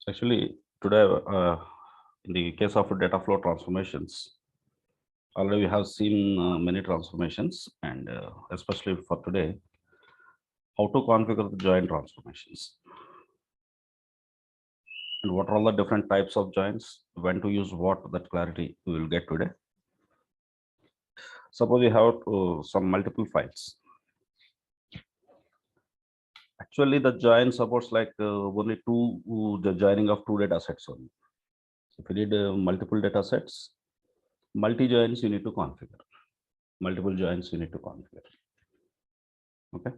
Actually, today, in the case of data flow transformations, already we have seen many transformations, and especially for today, how to configure the join transformations and what are all the different types of joins, when to use what, that clarity we will get today. Suppose we have some multiple files. Actually, the join supports like only the joining of two data sets only. If you need multiple data sets, multi joins you need to configure. Multiple joins you need to configure. Okay.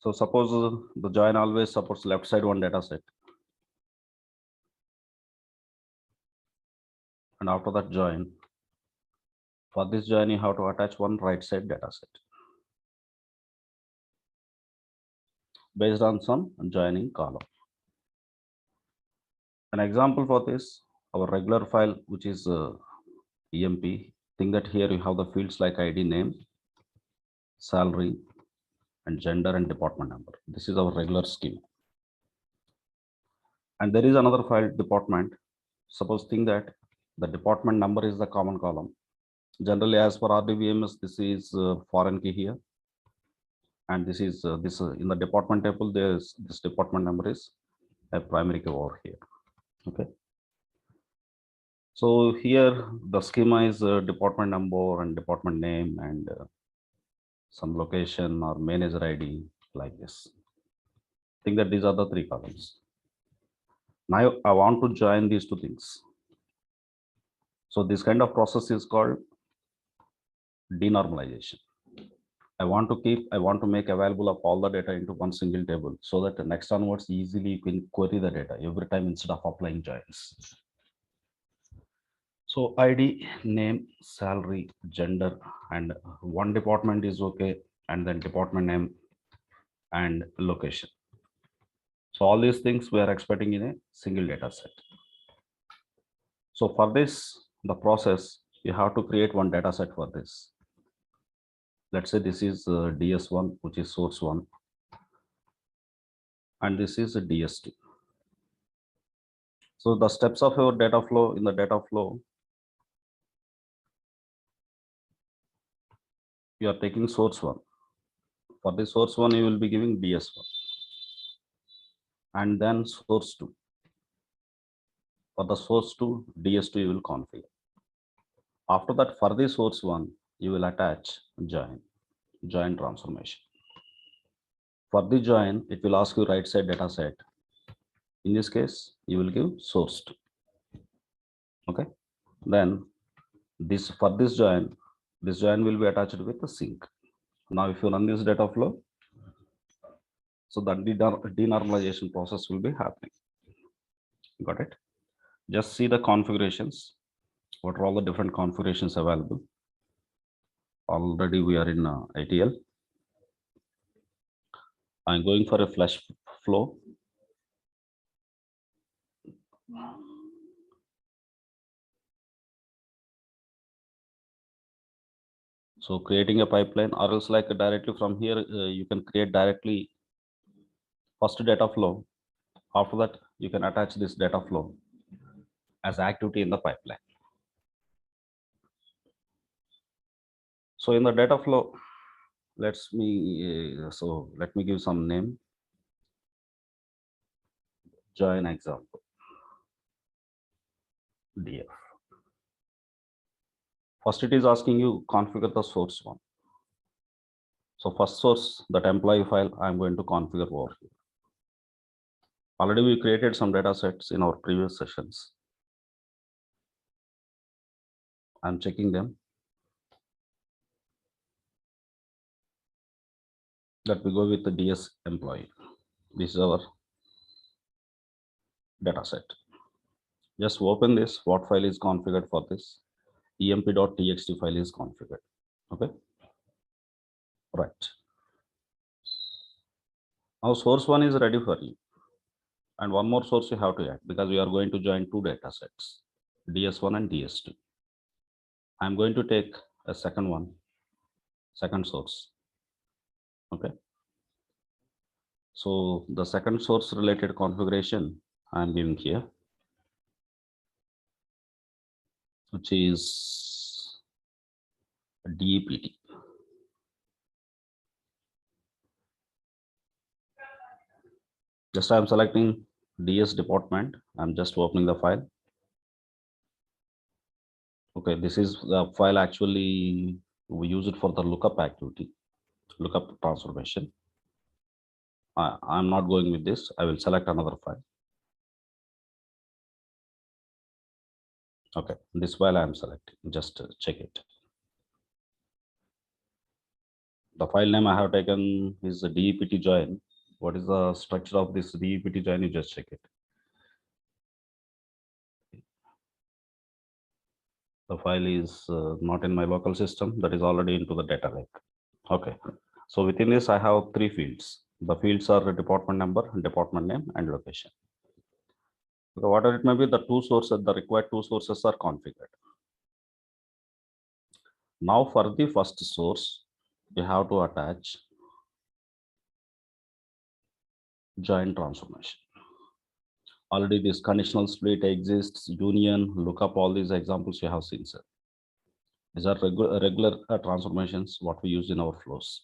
So suppose the join always supports left side one data set. And after that join, for this join, you have to attach one right side data set based on some joining column. An example for this, our regular file, which is EMP, think that here you have the fields like ID, name, salary, and gender and department number. This is our regular schema. And there is another file department. Suppose think that the department number is the common column. Generally, as per RDBMS, this is foreign key here. And this is in the department table, there's this department number is a primary key over here. Okay. So here the schema is department number and department name and some location or manager ID like this. Think that these are the three columns. Now I want to join these two things. So this kind of process is called denormalization. I want to make available of all the data into one single table so that the next onwards easily you can query the data every time instead of applying joins. So ID, name, salary, gender, and one department is okay, and then department name and location. So all these things we are expecting in a single data set. So for this, the process, you have to create one data set for this. Let's say this is DS1, which is source one, and this is a DS2. So the steps of your data flow, in the data flow, you are taking source one. For the source one, you will be giving DS1 and then source two. For the source two, DS2 you will configure. After that, for the source one, you will attach join transformation. For the join, it will ask you right side data set. In this case, you will give source two. Okay. Then this for this join will be attached with the sync. Now, if you run this data flow, so that the denormalization process will be happening. Got it? Just see the configurations. What are all the different configurations available? Already we are in ATL. I'm going for a flash flow. So creating a pipeline, or else like directly from here, you can create directly first data flow. After that, you can attach this data flow as activity in the pipeline. So in the data flow, let me give some name. Join example. DF. First, it is asking you configure the source one. So first source, that employee file, I'm going to configure over here. Already we created some data sets in our previous sessions. I'm checking them. Let me go with the DS employee. This is our data set. Just open this. What file is configured for this? emp.txt file is configured. Okay. Right. Now source one is ready for you. And one more source you have to add because we are going to join two data sets, DS1 and DS2. I'm going to take a second source. Okay. So the second source related configuration, I'm giving here, which is DEPT. Just I'm selecting DS department. I'm just opening the file. Okay, this is the file actually we use it for the lookup activity, lookup transformation. I'm not going with this. I will select another file. Okay, this file I am selecting. Just check it. The file name I have taken is DEPT join. What is the structure of this DEPT join? You just check it. The file is not in my local system. That is already into the data lake. Okay. So within this, I have three fields. The fields are the department number, department name, and location. Okay, whatever it may be, the two sources, the required two sources are configured. Now for the first source, you have to attach join transformation. Already this conditional split exists, union, lookup, all these examples you have seen, sir. These are regular transformations, what we use in our flows.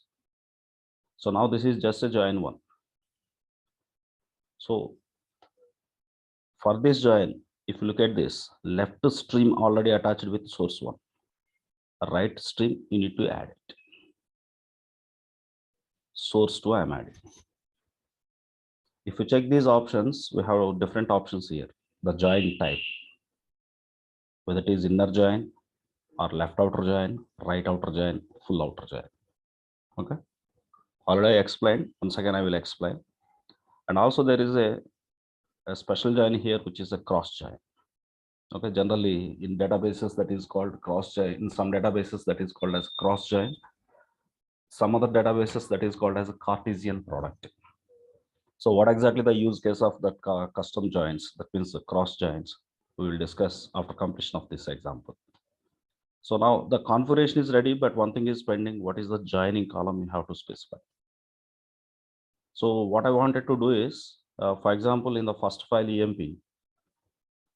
So now this is just a join one. So for this join, if you look at this, left stream already attached with source one. Right stream, you need to add it. Source 2, I'm adding. If you check these options, we have different options here. The join type, whether it is inner join or left outer join, right outer join, full outer join. Okay. Already explained. Once again, I will explain. And also there is a special join here, which is a cross join. Okay. Generally, in databases that is called cross join. In some databases that is called as cross join. Some other databases that is called as a Cartesian product. So what exactly the use case of that custom joins, that means the cross joins, we will discuss after completion of this example. So now the configuration is ready, but one thing is pending. What is the joining column you have to specify? So what I wanted to do is, for example, in the first file EMP,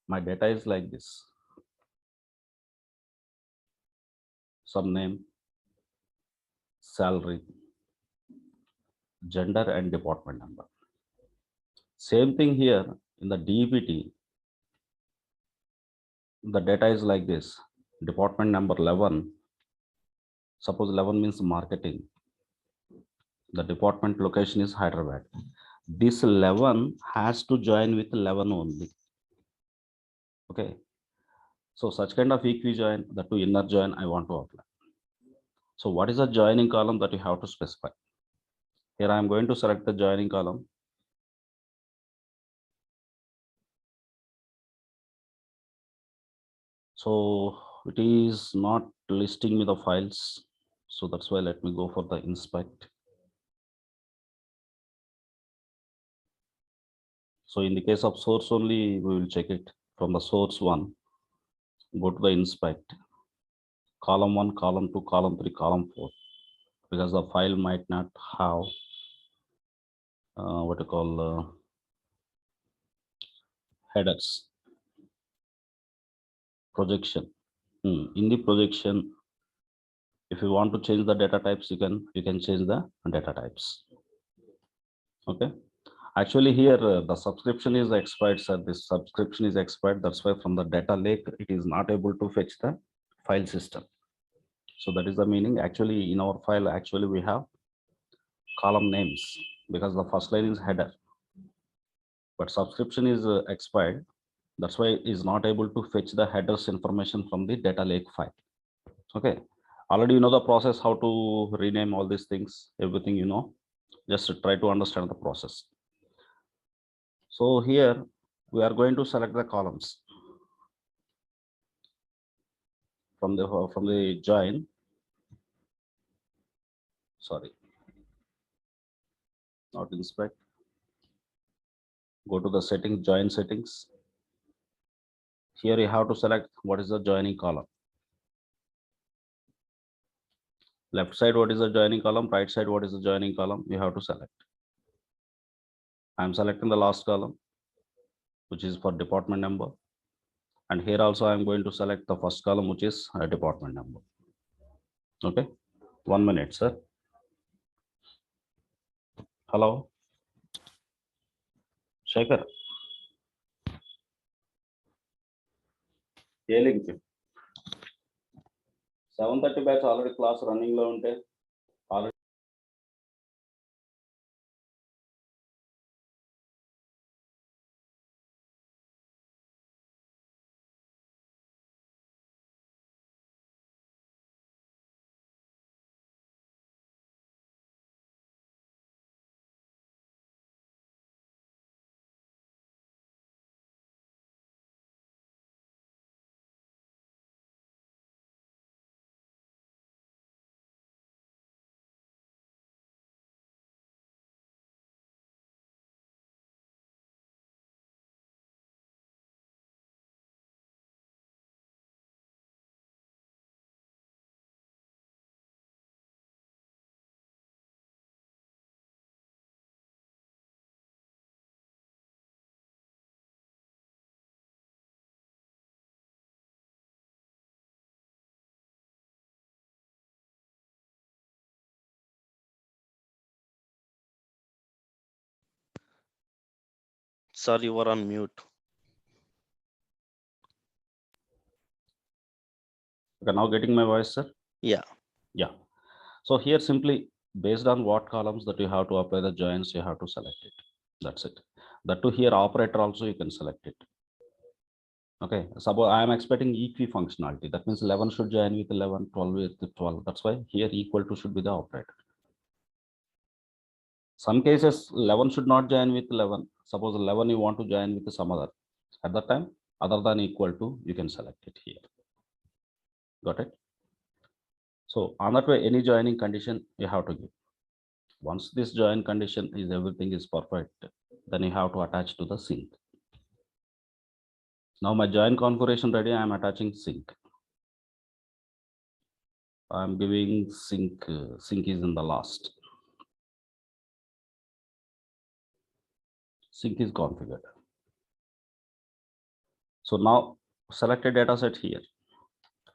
my data is like this. Some name, salary, gender, and department number. Same thing here in the DEPT, the data is like this. Department number 11. Suppose 11 means marketing. The department location is Hyderabad. This 11 has to join with 11 only. Okay. So such kind of equi join, the two inner join I want to apply. So what is the joining column that you have to specify? Here I am going to select the joining column. So it is not listing me the files. So that's why let me go for the inspect. So in the case of source only, we will check it from the source one. Go to the inspect. Column 1, column 2, column 3, column 4. Because the file might not have what you call headers. Projection. In the projection, if you want to change the data types, you can change the data types. Okay. Actually, here the subscription is expired, sir. This subscription is expired. That's why from the data lake, it is not able to fetch the file system. So that is the meaning. Actually, in our file, actually we have column names because the first line is header. But subscription is expired. That's why it is not able to fetch the headers information from the data lake file. Okay. Already you know the process, how to rename all these things, everything you know. Just try to understand the process. So here we are going to select the columns from the join. Sorry, not inspect. Go to the settings, join settings. Here you have to select what is the joining column. Left side, what is the joining column? Right side, what is the joining column? You have to select. I'm selecting the last column. which is for department number. And here also I'm going to select the first column, which is department number. Okay, 1 minute, sir. Hello, Shekhar. ఏ link 7:30 batch already class running లో ఉంటే already Sir, you were on mute. Okay, now getting my voice, sir? Yeah. Yeah. So here simply based on what columns that you have to apply the joins, you have to select it. That's it. That to here operator also you can select it. Okay, suppose I am expecting equi functionality. That means 11 should join with 11, 12 with 12. That's why here equal to should be the operator. Some cases 11 should not join with 11. Suppose 11 you want to join with some other. At that time, other than equal to, you can select it here. Got it? So on that way, any joining condition you have to give. Once this join condition is everything is perfect, then you have to attach to the sync. Now my join configuration ready, I am attaching sync. I am giving sync, sync is in the last. Sync is configured. So now select a data set here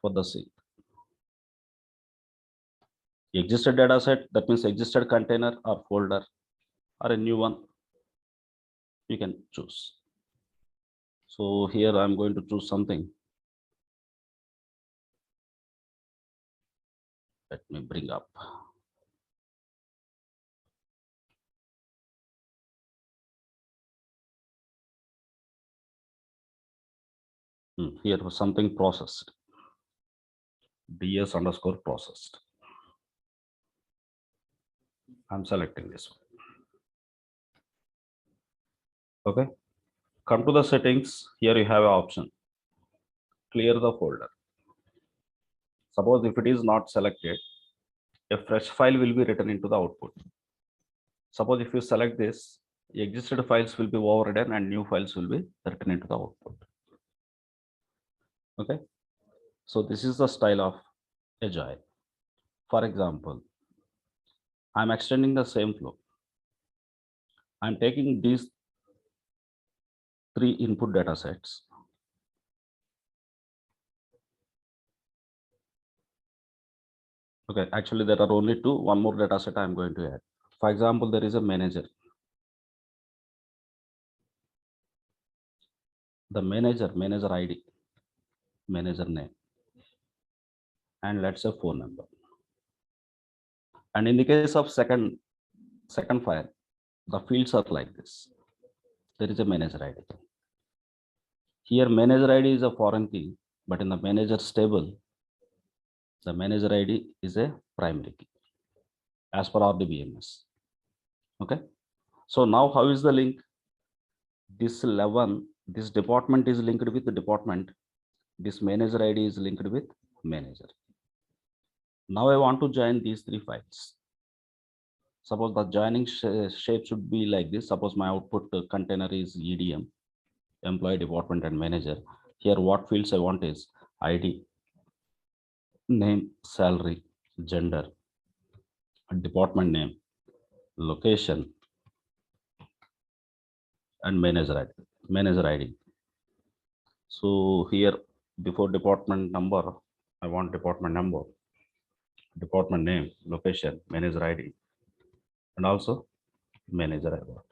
for the sync. Existed data set, that means existed container or folder or a new one, you can choose. So here I'm going to choose something. Let me bring up. Here was something processed. DS underscore processed. I'm selecting this one. Okay. Come to the settings. Here you have an option. Clear the folder. Suppose if it is not selected, a fresh file will be written into the output. Suppose if you select this, existed files will be overridden and new files will be written into the output. Okay. So this is the style of Agile. For example, I'm extending the same flow. I'm taking these 3 input data sets. Okay, actually there are only 2. One more data set I'm going to add. For example, there is a manager. The manager ID, manager name, and let's say phone number. And in the case of second file, the fields are like this. There is a manager ID. Here manager ID is a foreign key, but in the manager's table, the manager ID is a primary key as per RDBMS. Okay. So now how is the link? This 11, this department is linked with the department. This manager ID is linked with manager. Now I want to join these 3 files. Suppose the joining shape should be like this. Suppose my output container is EDM, employee, department, and manager. Here what fields I want is ID, name, salary, gender, department name, location, and manager ID. manager ID. So here before department number, I want department number, department name, location, manager ID, and also manager I want.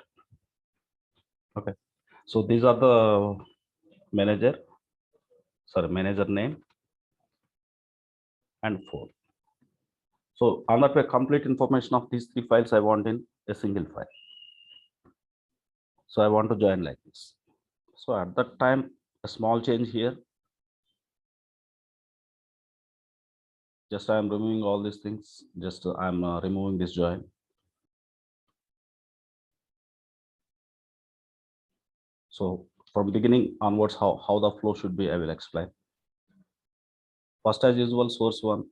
Okay. So these are the manager, manager name and phone. So on that way, complete information of these three files I want in a single file. So I want to join like this. So at that time, a small change here. Just I am removing all these things. Just I'm removing this join. So from beginning onwards, how the flow should be, I will explain. First, as usual, source one,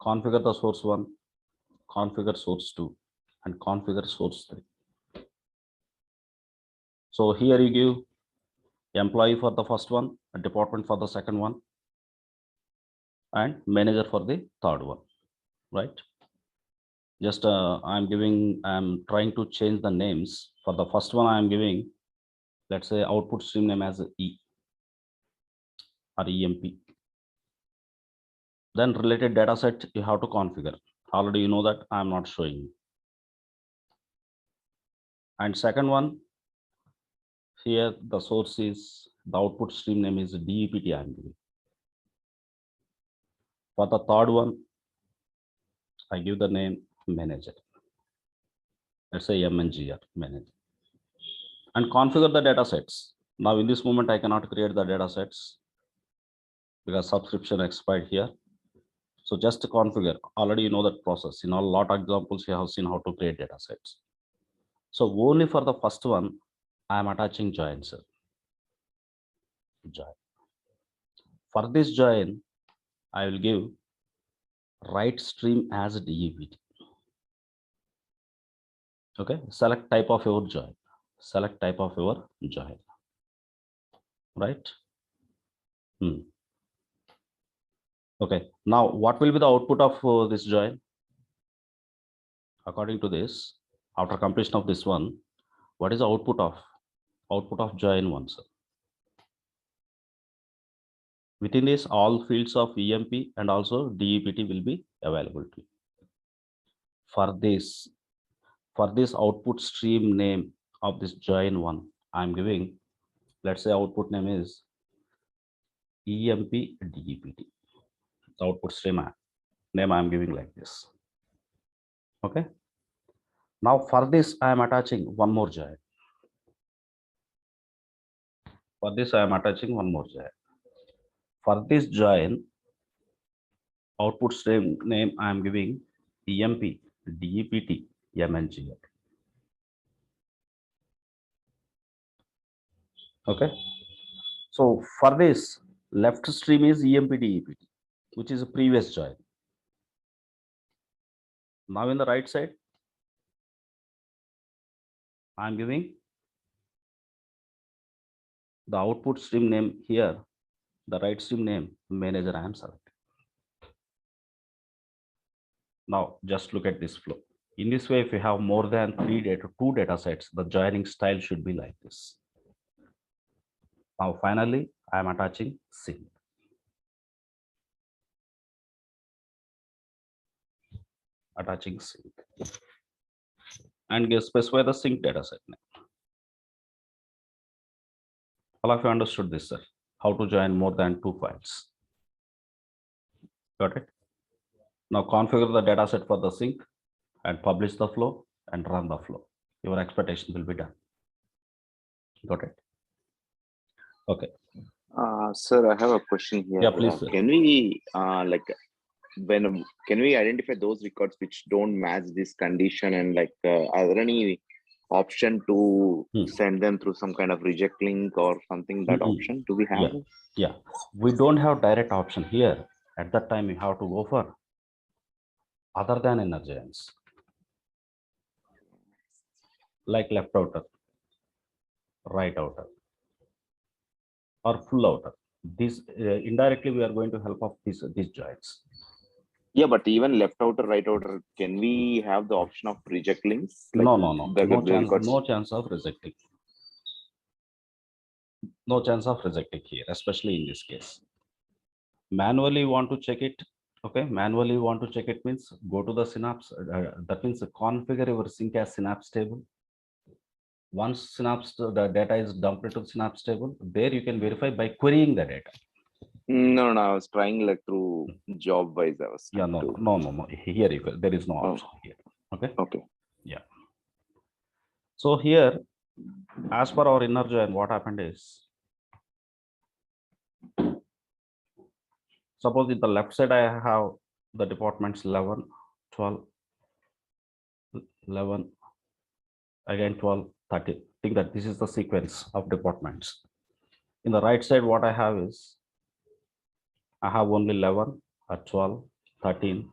configure the source one, configure source two, and configure source three. So here you give employee for the first one, a department for the second one, and manager for the third one, right? Just I'm trying to change the names. For the first one, I'm giving, let's say, output stream name as E or EMP. Then related data set you have to configure. Already you know that I'm not showing you. And second one, here the source is, the output stream name is DEPT I'm giving. For the third one, I give the name manager. Let's say MNGR manager. And configure the data sets. Now in this moment, I cannot create the data sets because subscription expired here. So just to configure, already you know that process. In a lot of examples, you have seen how to create data sets. So only for the first one, I am attaching joins. Join. For this join, I will give write stream as DEPT. Okay, select type of your join. Select type of your join. Right? Okay, now what will be the output of this join? According to this, after completion of this one, what is the output of join one, sir? Within this, all fields of EMP and also DEPT will be available to you. For this output stream name of this join one, I'm giving, let's say output name is EMP DEPT. The output stream name I'm giving like this. Okay. Now for this, I am attaching one more join. For this, I am attaching one more join. For this join, output stream name I am giving EMP DEPT MNGR. Okay. So for this, left stream is EMP DEPT, which is a previous join. Now in the right side, I am giving the output stream name here, the right stream name manager I am selecting. Now just look at this flow. In this way, if you have more than two data sets, the joining style should be like this. Now finally, I am attaching sync. Attaching sync. And specify the sync data set name. All of you understood this, sir. How to join more than two files. Got it? Now configure the data set for the sync and publish the flow and run the flow. Your expectation will be done. Got it? Okay. Sir, I have a question here. Yeah, please. Sir. Can we can we identify those records which don't match this condition, and are there any option to send them through some kind of reject link or something? That option, do we have? Yeah, we don't have direct option here. At that time, you have to go for other than inner joins, like left outer, right outer, or full outer. This indirectly we are going to help of these joins. Yeah, but even left outer, right outer, can we have the option of reject links? Like No, no, no. the No records. chance of rejecting. No chance of rejecting here, especially in this case. Manually you want to check it. Okay, manually you want to check it means go to the Synapse. That means configure your sync as Synapse table. Once Synapse the data is dumped into the Synapse table, there you can verify by querying the data. No, no, I was trying like through job wise. I was Yeah, trying to. no. Here there is no Oh, option here. Okay. okay. Yeah. So here, as per our inner join, what happened is, suppose in the left side I have the departments 11, 12, 11, again 12, 30. Think that this is the sequence of departments. In the right side, what I have is, I have only 11, 12, 13,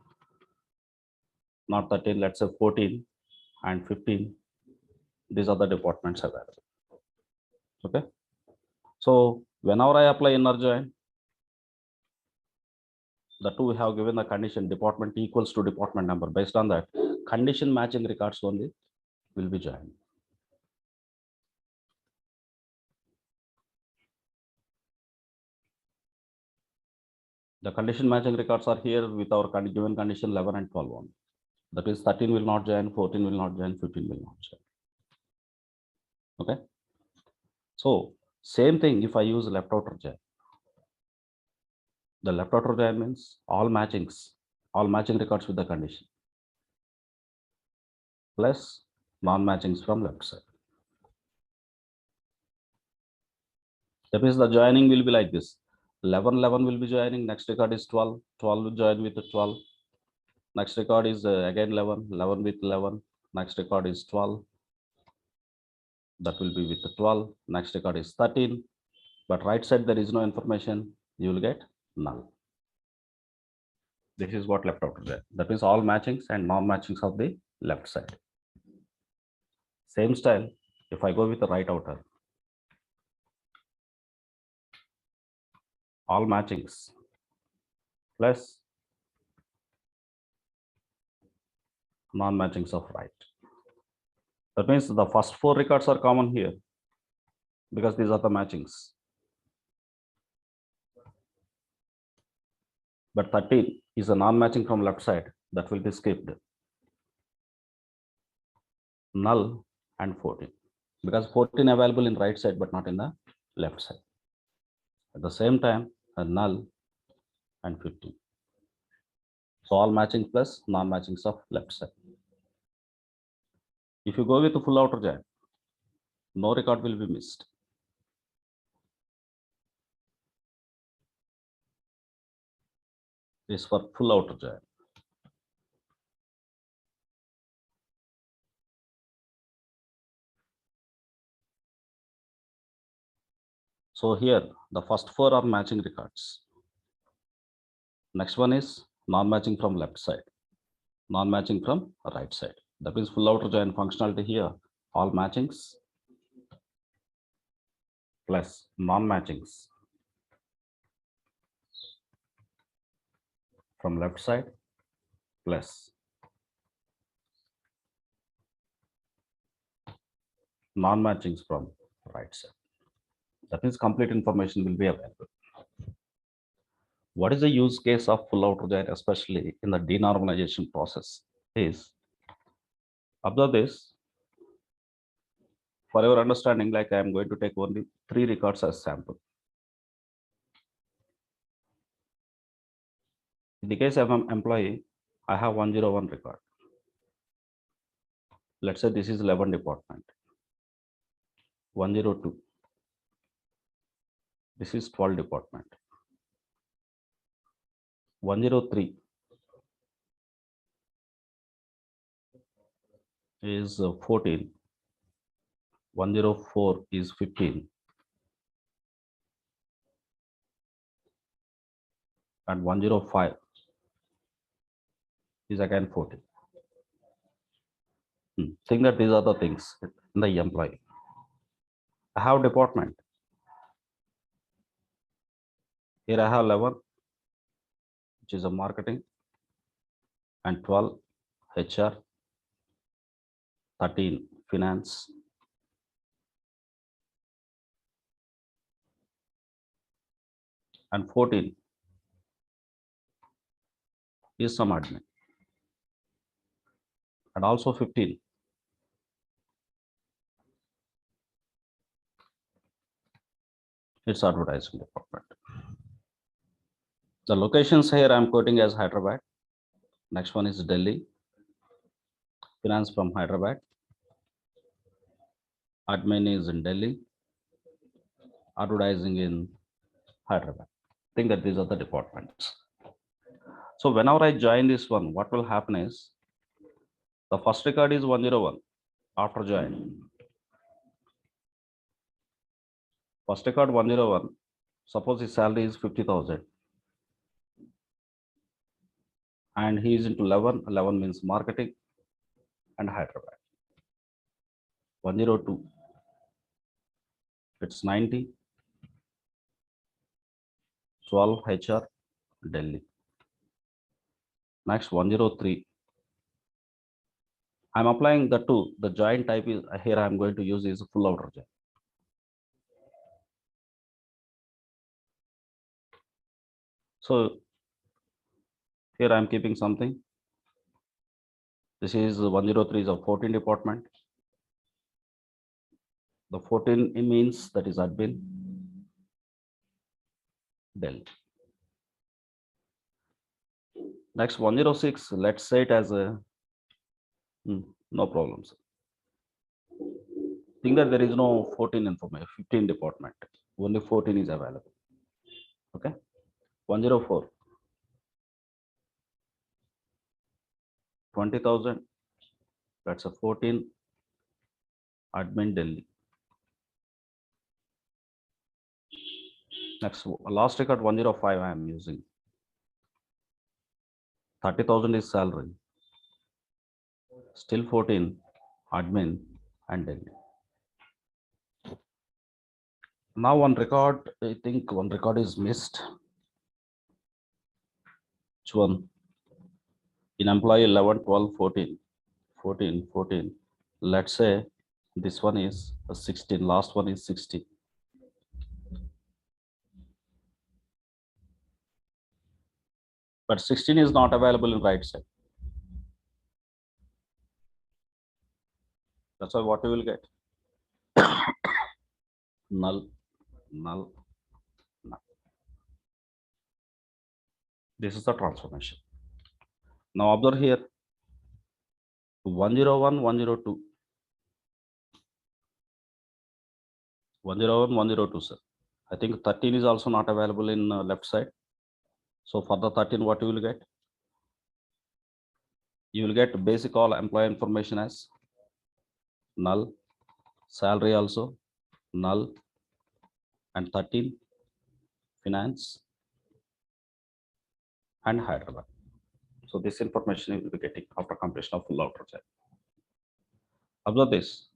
not 13, let's say 14 and 15. These are the departments available. Okay. So whenever I apply inner join, the two have given the condition department equals to department number. Based on that, condition matching records only will be joined. The condition matching records are here with our given condition 11 and 12 on. That is 13 will not join, 14 will not join, 15 will not join. Okay. So same thing if I use left outer join. The left outer join means all matching records with the condition plus non-matchings from left side. That means the joining will be like this. 11, 11 will be joining, next record is 12, 12 will join with the 12. Next record is again 11, 11 with 11. Next record is 12. That will be with the 12. Next record is 13. But right side, there is no information. You will get null. This is what left outer join. That means all matchings and non-matchings of the left side. Same style, if I go with the right outer, all matchings plus non-matchings of right. That means the first four records are common here because these are the matchings. But 13 is a non-matching from left side, that will be skipped. Null and 14 because 14 available in right side but not in the left side. At the same time, a null and 15. So all matching plus non-matchings of left side. If you go with the full outer join, no record will be missed. This is for full outer join. So here the first four are matching records. Next one is non-matching from left side, non-matching from right side. That means full outer join functionality here, all matchings plus non-matchings from left side plus non-matchings from right side. That means complete information will be available. What is the use case of full outer join, especially in the denormalization process? Is observe this. For your understanding, like I am going to take only 3 records as sample. In the case of an employee, I have 101 record. Let's say this is 11 department. 102. This is 12 department. 103 is 14. 104 is 15. And 105 is again 14. Think that these are the things in the employee. I have department. Here I have 11, which is a marketing. and 12 HR, 13 finance, and 14 is some admin, and also 15 it's advertising department. The locations here I'm quoting as Hyderabad. Next one is Delhi, finance from Hyderabad, admin is in Delhi, advertising in Hyderabad. Think that these are the departments. So whenever I join this one, what will happen is the first record is 101 after join. First record 101. Suppose his salary is 50,000 and he is into 11. 11 means marketing and Hyderabad. 102. It's 90. 12 HR Delhi. Next 103. I'm applying the two. The join type is here. I'm going to use is full outer join. So here I'm keeping something. This is 103 is a 14 department. The 14 means that is admin Delhi. Next 106. Let's say it as a no problems. Think that there is no 14 information, 15 department. Only 14 is available. Okay. 104. 20,000. That's a 14 admin Delhi. Next, last record 105 I am using. 30,000 is salary. Still 14 admin and Delhi. Now one record, I think one record is missed. Which one? In employee 11, 12, 14, 14, 14. Let's say this one is 16, last one is 60. But 16 is not available in right side. That's why what you will get? Null, null, null. This is the transformation. Now observe here 101, 102. 101, 102, sir. I think 13 is also not available in left side. So for the 13, what you will get? You will get basic all employee information as null, salary also null, and 13 finance and Hyderabad. So this information you will be getting after completion of full outer check. Observe this.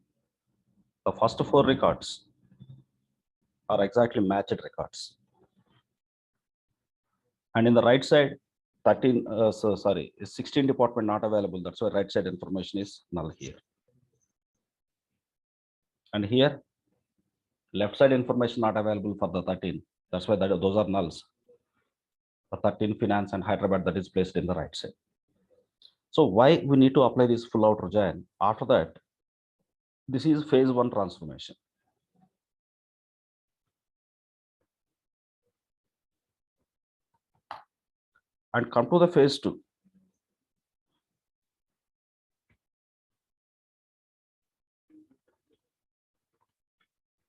The first 4 records are exactly matched records. And in the right side, 13, 16 department not available. That's why right side information is null here. And here, left side information not available for the 13. That's why those are nulls. The 13 finance and Hyderabad that is placed in the right side. So why we need to apply this full outer join? After that, this is phase 1 transformation. And come to the phase 2.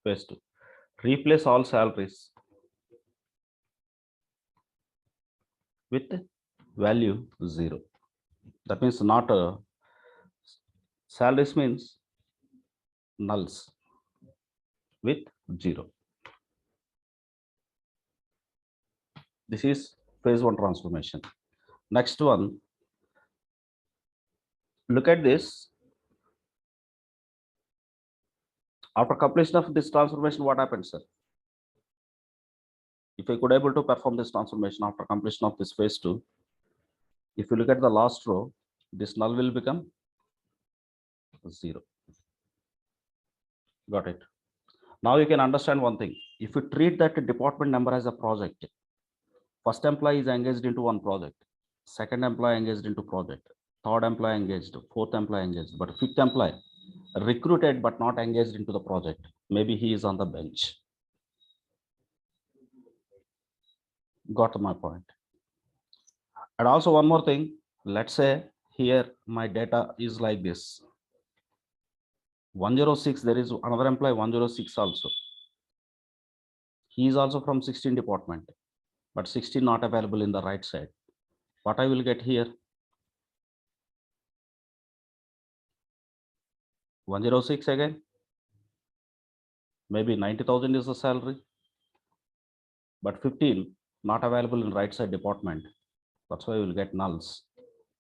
Phase 2. Replace all salaries with value 0. That means not salaries means nulls with 0. This is phase 1 transformation. Next one, look at this. After completion of this transformation, what happens, sir? If I could able to perform this transformation after completion of this phase 2, If you look at the last row, this null will become 0. Got it? Now you can understand one thing. If you treat that department number as a project, first employee is engaged into one project, second employee engaged into project, third employee engaged, fourth employee engaged, but fifth employee recruited but not engaged into the project. Maybe he is on the bench. Got my point. And also one more thing, let's say here my data is like this. 106, there is another employee 106 also. He is also from 16 department, but 16 not available in the right side. What I will get here? 106 again. Maybe 90,000 is the salary, but 15 not available in right side department. That's why we will get nulls.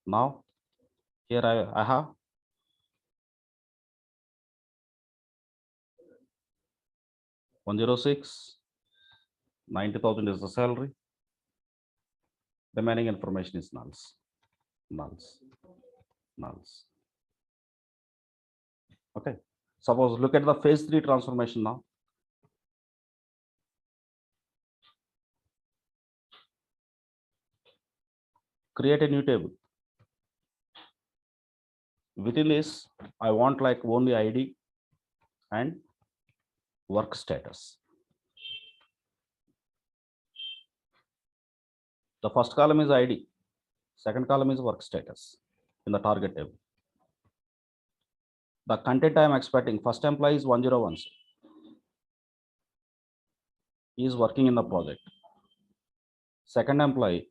Now here I have 106, 90,000 is the salary. Remaining information is nulls, nulls, nulls. Okay. Suppose look at the phase 3 transformation now. Create a new table. Within this, I want like only ID and work status. The first column is ID, second column is work status in the target table. The content I am expecting, first employee is 101. He is working in the project. Second employee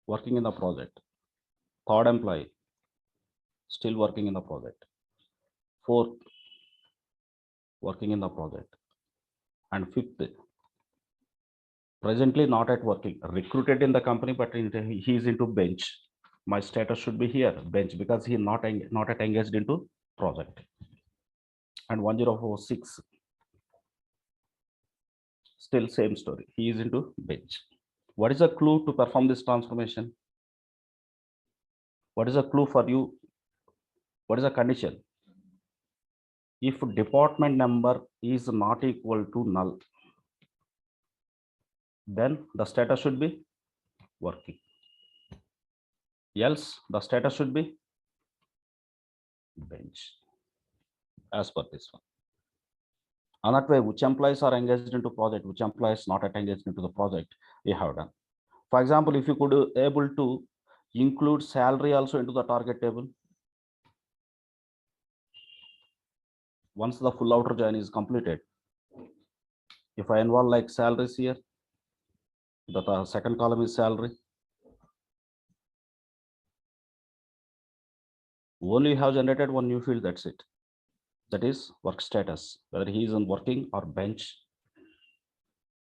working in the project. Third employee still working in the project. Fourth working in the project. And fifth presently not at working, recruited in the company, but he is into bench. My status should be here, bench, because he not at engaged into project. And 1046, still same story. He is into bench. What is a clue to perform this transformation? What is a clue for you? What is a condition? If department number is not equal to null, then the status should be working. Else the status should be bench, as per this one. And that way, which employees are engaged into project, which employees not engaged into the project, we have done. For example, if you could able to include salary also into the target table, once the full outer join is completed, if I involve like salaries here, the second column is salary. Only you have generated one new field, that's it. That is work status, whether he is on working or bench.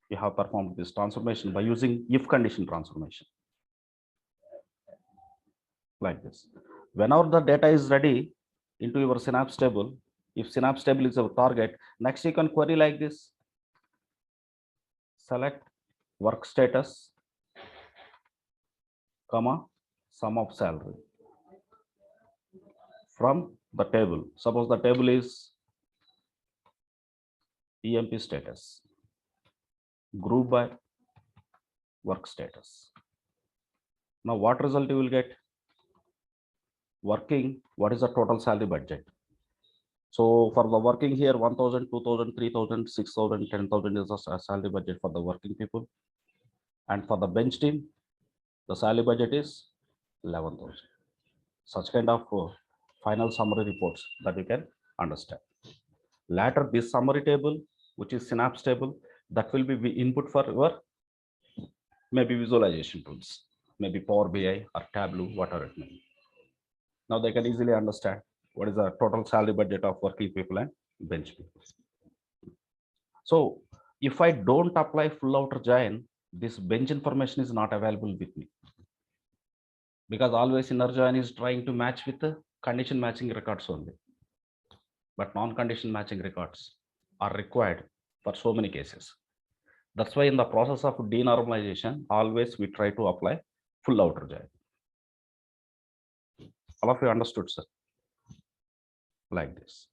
You have performed this transformation by using if condition transformation. Like this. Whenever the data is ready into your synapse table, if synapse table is our target, next you can query like this. Select work status, comma, sum of salary from the table. Suppose the table is EMP status, group by work status. Now what result you will get? Working, what is the total salary budget? So for the working here, 1,000, 2,000, 3,000, 6,000, 10,000 is the salary budget for the working people. And for the bench team, the salary budget is 11,000. Such kind of final summary reports that you can understand. Later, this summary table, which is synapse table, that will be input for your maybe visualization tools, maybe Power BI or Tableau, whatever it may be. Now they can easily understand what is the total salary budget of working people and bench people. So if I don't apply full outer join, this bench information is not available with me, because always inner join is trying to match with the condition matching records only, but non-condition matching records are required for so many cases. That's why in the process of denormalization, always we try to apply full outer join. All of you understood, sir? Like this.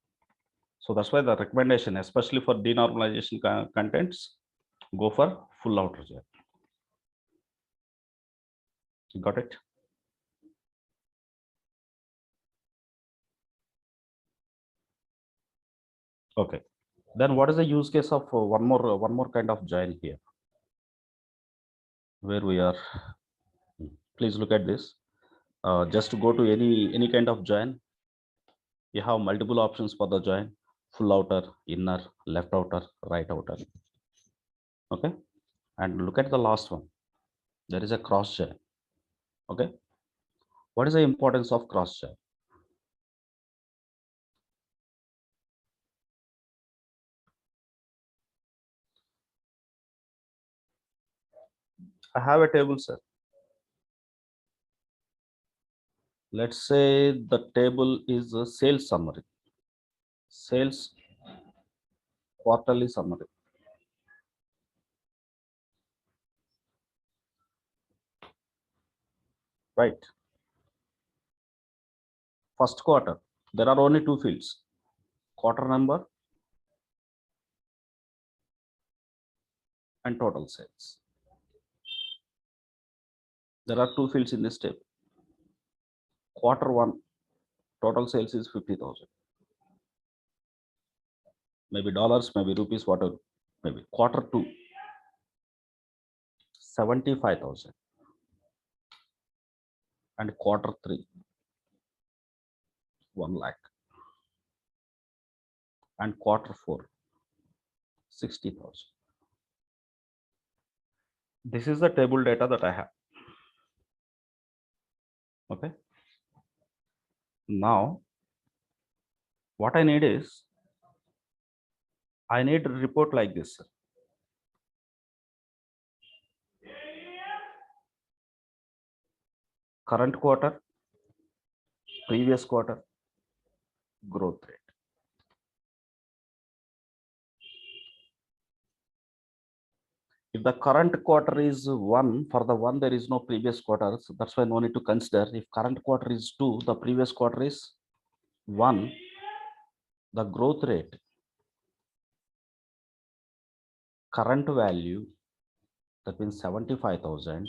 So that's why the recommendation, especially for denormalization contents, go for full outer join. Got it? Okay. Then what is the use case of one more kind of join here? Where we are, please look at this. Just to go to any kind of join, you have multiple options for the join: full outer, inner, left outer, right outer. Okay, and look at the last one. There is a cross join. Okay, what is the importance of cross join? I have a table, sir. Let's say the table is a sales summary, sales quarterly summary. Right. First quarter, there are only two fields: quarter number and total sales. There are two fields in this table. Quarter one, total sales is 50,000. Maybe dollars, maybe rupees, whatever. Maybe quarter two, 75,000. And quarter three, 1 lakh. And quarter four, 60,000. This is the table data that I have. Okay. Now, what I need is, I need a report like this. Current quarter, previous quarter, growth rate. If the current quarter is 1, for the 1 there is no previous quarter, so that's why no need to consider. If current quarter is 2, the previous quarter is 1, the growth rate, current value, that means 75,000,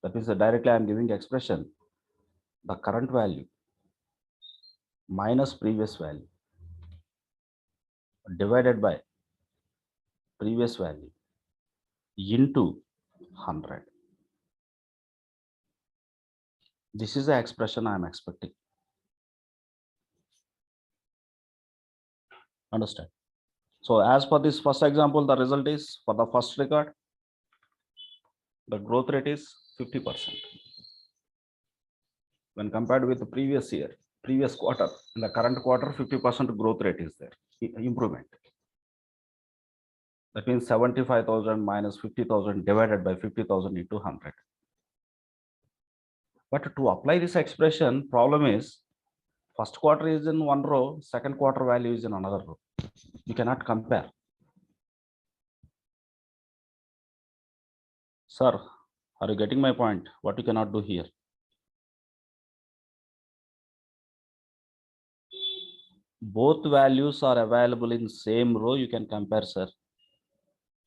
that means directly I am giving expression, the current value minus previous value divided by previous value into 100. This is the expression I am expecting. Understand? So as per this first example, the result is, for the first record, the growth rate is 50%. When compared with the previous year, previous quarter, in the current quarter, 50% growth rate is there, improvement. That means 75,000 minus 50,000 divided by 50,000 into 100. But to apply this expression, problem is, first quarter is in one row, second quarter value is in another row. You cannot compare. Sir, are you getting my point? What you cannot do here? Both values are available in same row, you can compare, sir.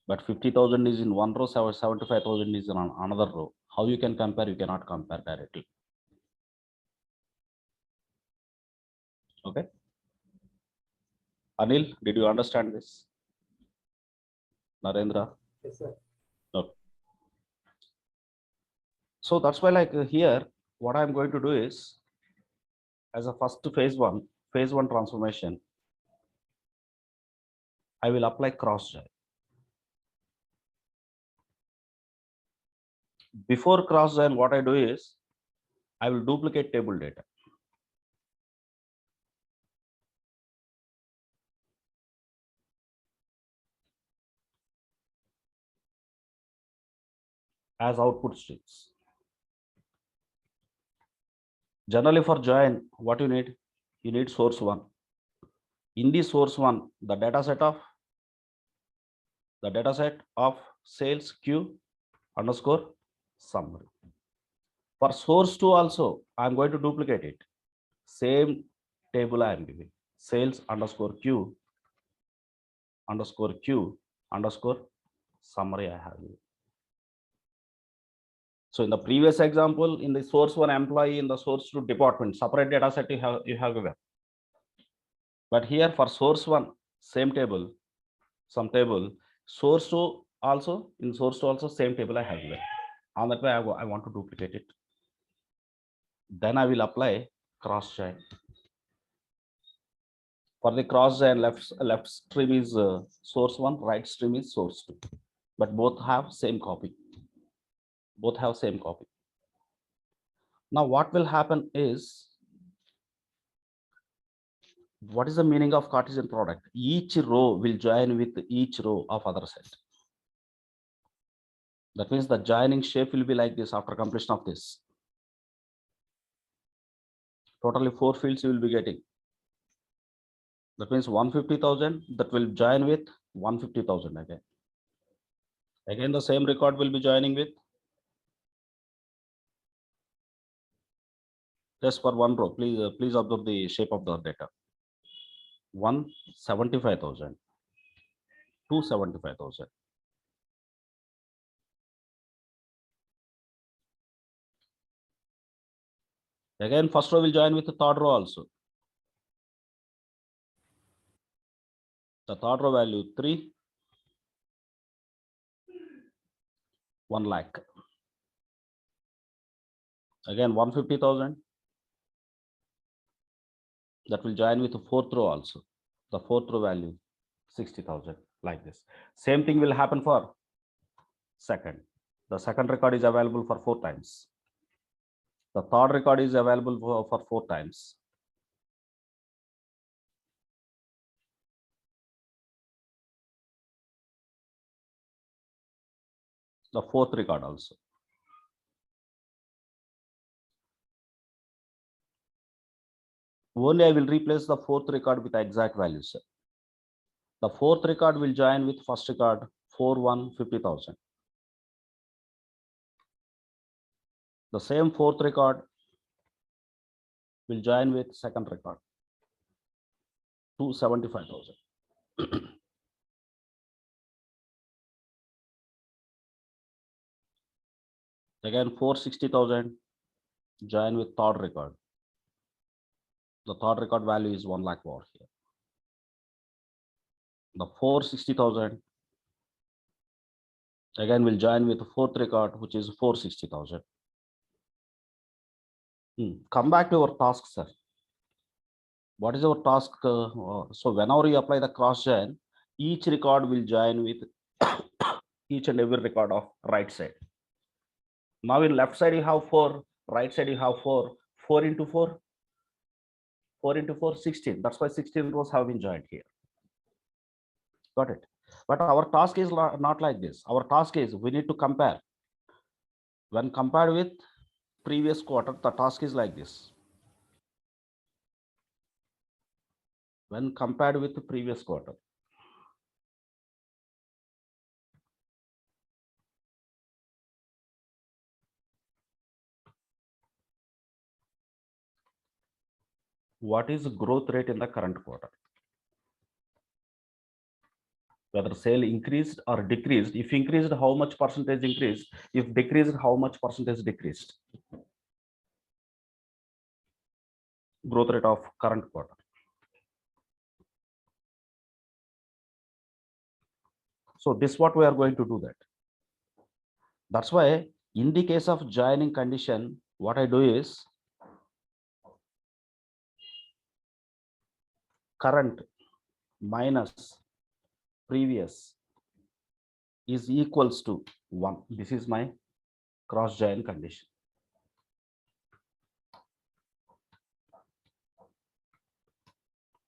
But 50,000 is in one row, 75,000 is in another row. How you can compare? You cannot compare directly. Okay. Anil, did you understand this? Narendra? Yes, sir. Okay. So that's why, like here, what I'm going to do is, as a first phase one transformation, I will apply cross join. Before cross join, what I do is, I will duplicate table data. As output streams. Generally for join, what you need? You need source one. In the source one, the data set of sales Q underscore summary. For source two also, I'm going to duplicate it. Same table I am giving. Sales underscore Q underscore Q underscore summary I have given. So in the previous example, in the source one employee, in the source two department, separate data set you have given. But here for source one, same table, some table, source two also, in source two also same table I have given. On that way I want to duplicate it. Then I will apply cross join. For the cross join, left stream is source one, right stream is source two, but both have same copy. Both have same copy. Now what will happen is, what is the meaning of Cartesian product? Each row will join with each row of other set. That means the joining shape will be like this after completion of this. Totally 4 fields you will be getting. That means 150,000 that will join with 150,000 again. Again, the same record will be joining with just for one row. Please observe the shape of the data. 175,000, 275,000. Again, first row will join with the third row also. The third row value 3, 1 lakh. Again 150,000. That will join with the fourth row also. The fourth row value 60,000, like this. Same thing will happen for second. The second record is available for 4 times. The third record is available for 4 times. The fourth record also. Only I will replace the fourth record with the exact values. The fourth record will join with first record 4,150,000. The same fourth record will join with second record 275,000. Again 460,000 join with third record. The third record value is 1 lakh over here. The 460,000 again will join with the fourth record, which is 460,000. Come back to our task, sir. What is our task? So whenever you apply the cross join, each record will join with each and every record of right side. Now in left side you have 4, right side you have 4. 4 into 4, 4 into 4, 16. That's why 16 rows have been joined here. Got it? But our task is not like this. Our task is we need to compare. When compared with previous quarter, the task is like this. When compared with the previous quarter. What is the growth rate in the current quarter? Whether sale increased or decreased. If increased, how much percentage increased? If decreased, how much percentage decreased? Growth rate of current quarter. So this is what we are going to do that. That's why in the case of joining condition, what I do is current minus previous is equals to 1. This is my cross join condition.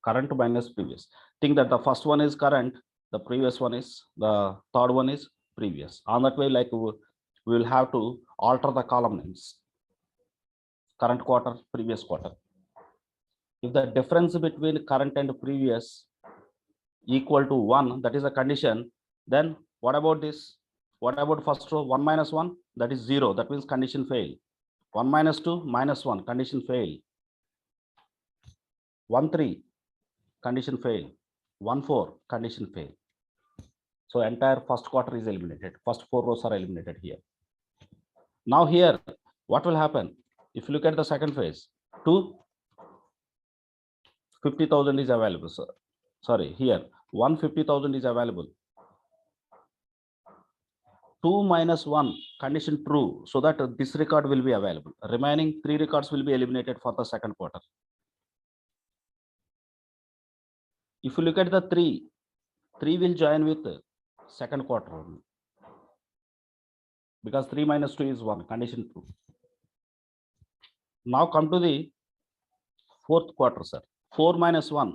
Current minus previous. Think that the first one is current, the previous one is, the third one is previous. On that way, like we will have to alter the column names. Current quarter, previous quarter. If the difference between current and previous equal to 1, that is a condition, then what about this? What about first row? 1 minus 1, that is 0. That means condition fail. 1 minus 2 minus 1, condition fail. 1-3 condition fail, 1-4 condition fail. So entire first quarter is eliminated. First 4 rows are eliminated here. Now here, what will happen? If you look at the second phase, 250,000 is available, sir. Sorry, here 150,000 is available. 2 minus 1 condition true, so that this record will be available. Remaining 3 records will be eliminated for the second quarter. If you look at the 3 will join with the second quarter only, because 3 minus 2 is 1, condition true. Now come to the fourth quarter, sir. 4 minus 1,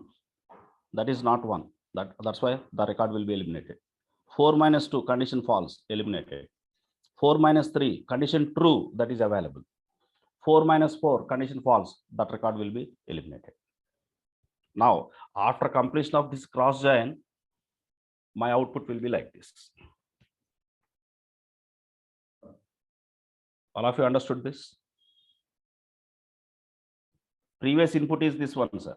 that is not 1. That's why the record will be eliminated. 4 minus 2, condition false, eliminated. 4 minus 3, condition true, that is available. 4 minus 4, condition false, that record will be eliminated. Now, after completion of this cross join, my output will be like this. All of you understood this? Previous input is this one, sir.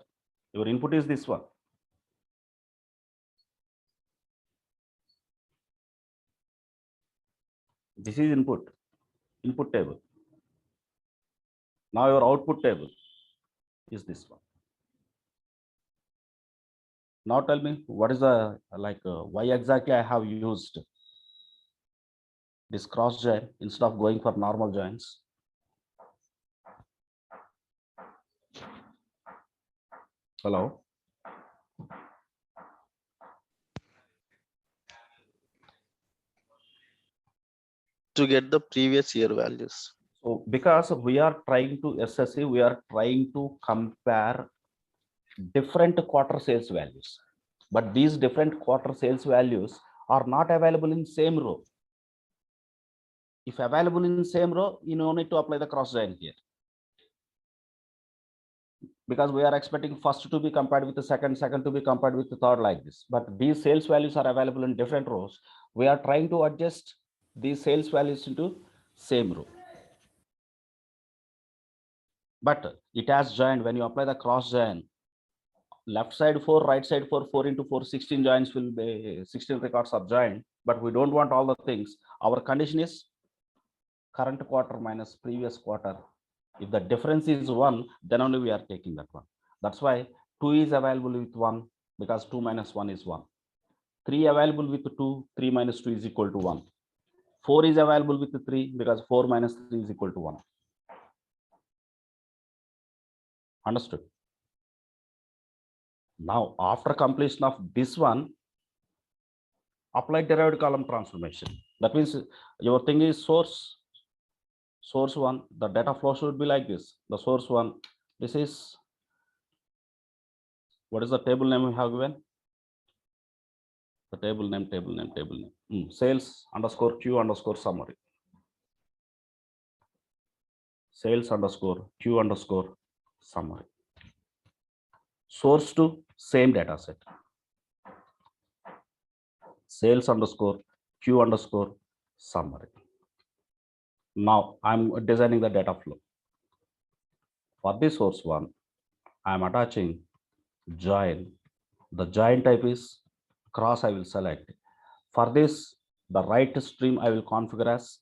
Your input is this one. This is input table. Now your output table is this one. Now tell me, what is the why exactly I have used this cross join instead of going for normal joins? Hello. To get the previous year values. So because we are trying to SSC, we are trying to compare different quarter sales values, but these different quarter sales values are not available in same row. If available in same row, you no need to apply the cross join here, because we are expecting first to be compared with the second to be compared with the third, like this. But these sales values are available in different rows. We are trying to adjust these sales values into same row, but it has joined. When you apply the cross join, left side 4, right side 4, 4 into 4, 16 joins will be 16 records are joined. But we don't want all the things. Our condition is current quarter minus previous quarter. If the difference is 1, then only we are taking that one. That's why 2 is available with 1, because 2 minus 1 is 1. 3 available with 2, 3 minus 2 is equal to 1. 4 is available with 3, because 4 minus 3 is equal to 1. Understood? Now, after completion of this one, apply derived column transformation. That means your thing is source 1. The data flow should be like this. The source 1, this is, what is the table name we have given? The table name. Sales underscore Q underscore summary. Sales underscore Q underscore summary. Source to same data set. Sales underscore Q underscore summary. Now I'm designing the data flow. For this source 1, I'm attaching join. The join type is cross. I will select. For this, the right stream I will configure as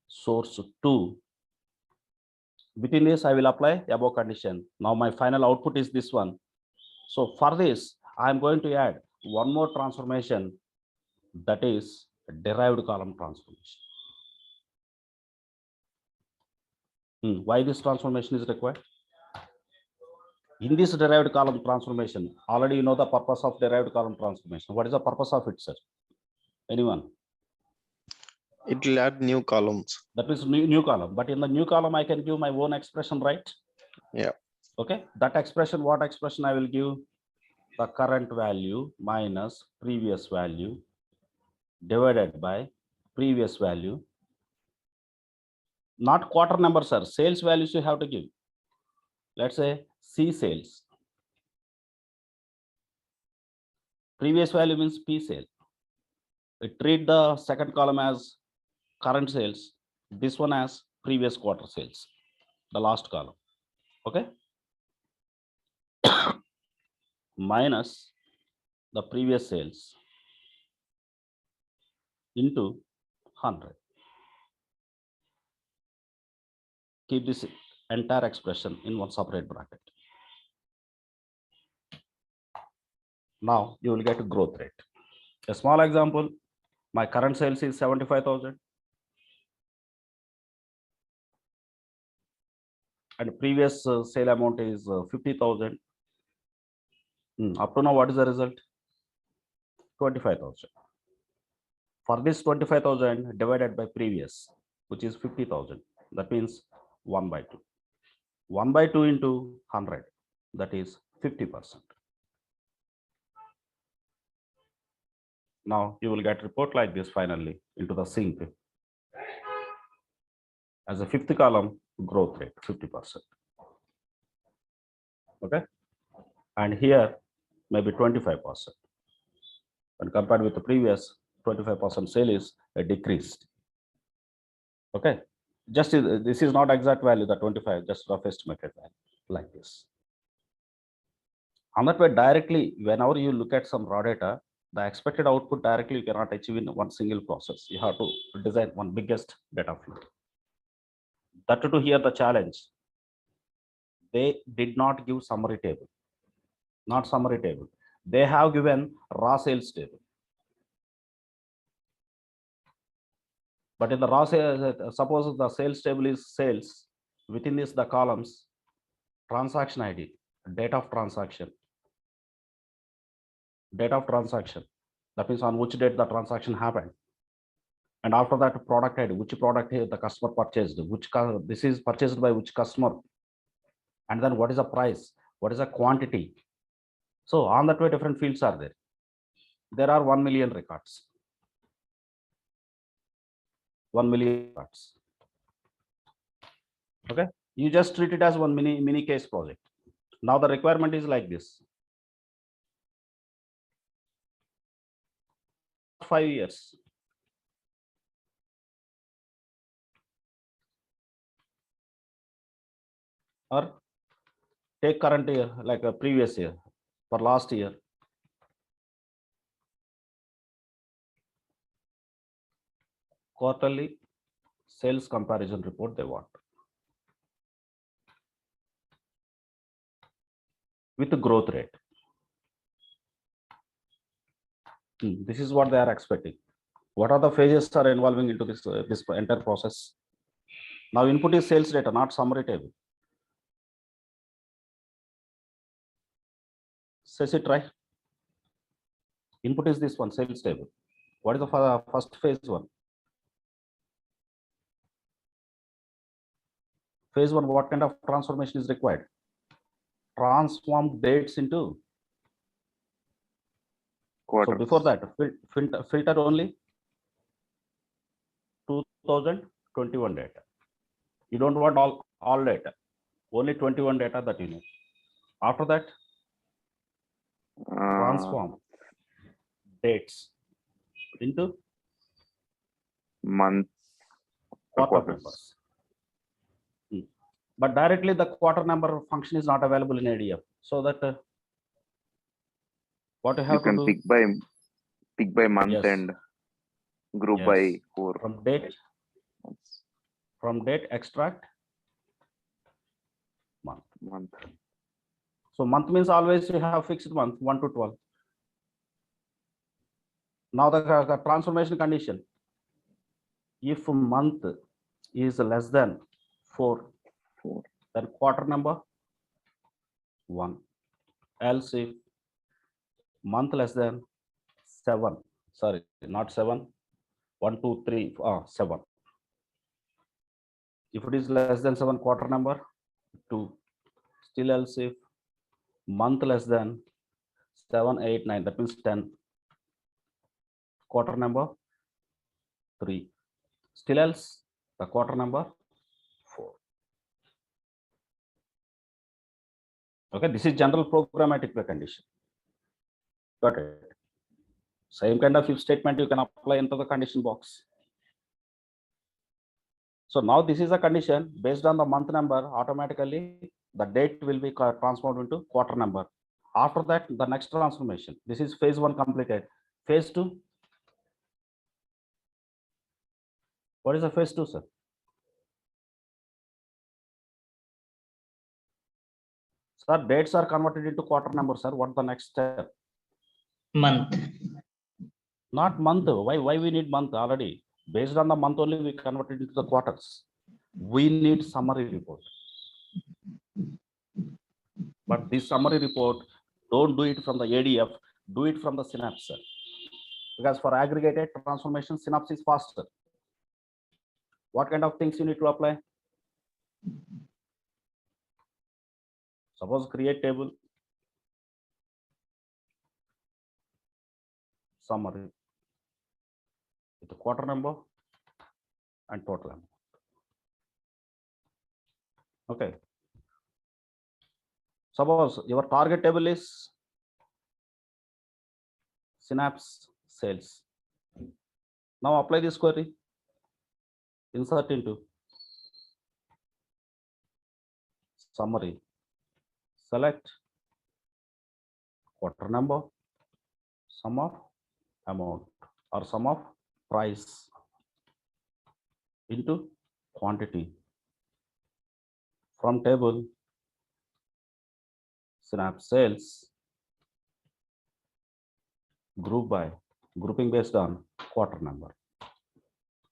source 2. Within this, I will apply above condition. Now my final output is this one. So for this, I am going to add one more transformation, that is derived column transformation. Why this transformation is required? In this derived column transformation, already you know the purpose of derived column transformation. What is the purpose of it, sir? Anyone? It will add new columns. That means new column. But in the new column, I can give my own expression, right? Yeah. Okay. That expression, what expression I will give? The current value minus previous value divided by previous value. Not quarter number, sir. Sales values you have to give. Let's say C sales. Previous value means P sale. We treat the second column as current sales. This one as previous quarter sales. The last column. Okay. minus the previous sales into 100. Keep this entire expression in one separate bracket. Now you will get a growth rate. A small example, my current sales is 75,000 and previous sale amount is 50,000. Up to now, what is the result? 25,000. For this 25,000 divided by previous, which is 50,000, that means 1 by 2. 1 by 2 into 100, that is 50%. Now you will get report like this finally into the sink. As a fifth column, growth rate 50%. Okay, and here maybe 25%. When compared with the previous 25% sale is decreased. Okay, just this is not exact value, the 25, just rough estimated value like this. On that way, directly, whenever you look at some raw data, the expected output directly you cannot achieve in one single process. You have to design one biggest data flow. That to here the challenge. They did not give summary table, not summary table. They have given raw sales table. But in the raw sales, suppose the sales table is sales, within this the columns, transaction ID, date of transaction. Date of transaction, that means on which date the transaction happened. And after that, product ID, which product the customer purchased, which this is purchased by which customer, and then what is the price, what is the quantity. So on that way, different fields are there. There are 1 million records. 1 million records. Okay, you just treat it as one mini case project. Now the requirement is like this. 5 years. Or take current year, like a previous year, for last year. Quarterly sales comparison report they want. With the growth rate. This is what they are expecting. What are the phases are involving into this entire process? Now input is sales data, not summary table. Says it right. Input is this one, sales table. What is the first phase one? Phase one, what kind of transformation is required? Transform dates into quarters. So before that, filter only 2021 data. You don't want all data, only 21 data that you need. After that, transform dates into months, quarter numbers. But directly the quarter number function is not available in ADF. So that what you have to do? Pick by month, yes, and group, yes, by 4. From date extract month. So month means always you have fixed month 1 to 12. Now the transformation condition. If month is less than 4, then quarter number 1. Else if month less than 7, sorry, not 7, 1, 2, 3, 7. If it is less than 7, quarter number 2. Still else if month less than 7, 8, 9, that means 10. Quarter number 3. Still else the quarter number 4. Okay, this is general programmatic condition. Got it. Same kind of if statement you can apply into the condition box. So now this is a condition based on the month number, automatically the date will be transformed into quarter number. After that, the next transformation. This is phase 1 completed. Phase 2. What is the phase 2, sir? Sir, dates are converted into quarter number, sir. What the next step? Month. Not month. Why we need month already? Based on the month only, we converted into the quarters. We need summary report. But this summary report, don't do it from the ADF, do it from the Synapse, sir. Because for aggregated transformation, Synapse is faster. What kind of things you need to apply? Suppose create table, summary with the quarter number and total amount. Okay. Suppose your target table is Synapse sales. Now apply this query. Insert into summary. Select quarter number, sum of amount or sum of price into quantity. From table, Synapse sales, group by, grouping based on quarter number.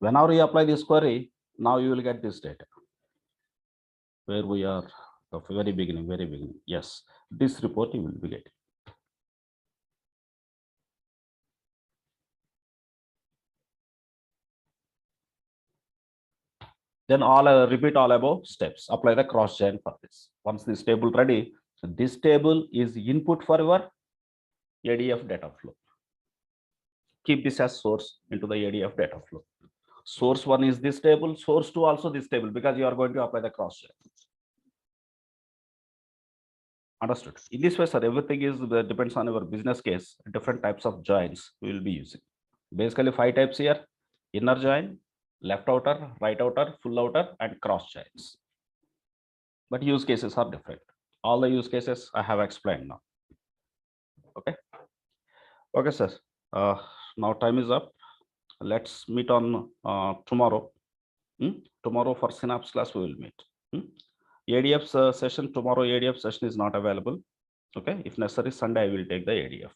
Whenever you apply this query, now you will get this data. Where we are, the very beginning. Yes, this report you will be getting. Then repeat all above steps. Apply the cross chain for this. Once this table ready, this table is input for your ADF data flow. Keep this as source into the ADF data flow. Source 1 is this table, source 2 also this table, because you are going to apply the cross chain. Understood? In this way, sir, everything is depends on your business case. Different types of joins we will be using. Basically 5 types here: inner join, left outer, right outer, full outer, and cross joins. But use cases are different. All the use cases I have explained now. Okay. Okay, sir. Now time is up. Let's meet on tomorrow. Tomorrow for Synapse class we will meet. ADF session tomorrow. ADF session is not available. Okay. If necessary, Sunday I will take the ADF.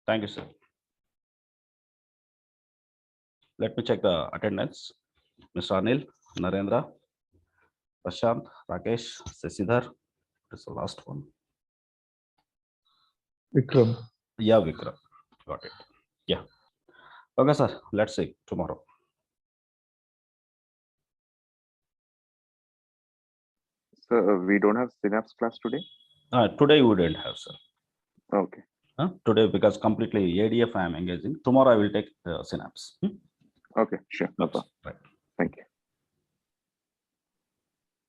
Thank you, sir. Let me check the attendance. Mr. Anil, Narendra, Prashant, Rakesh, Sasidhar. This is the last one. Vikram. Yeah, Vikram. Got it. Yeah. Okay, sir. Let's see tomorrow. So we don't have Synapse class today? Today we didn't have, sir. Okay. Today, because completely ADF I am engaging. Tomorrow I will take Synapse. Okay, sure. No problem. Right. Thank you.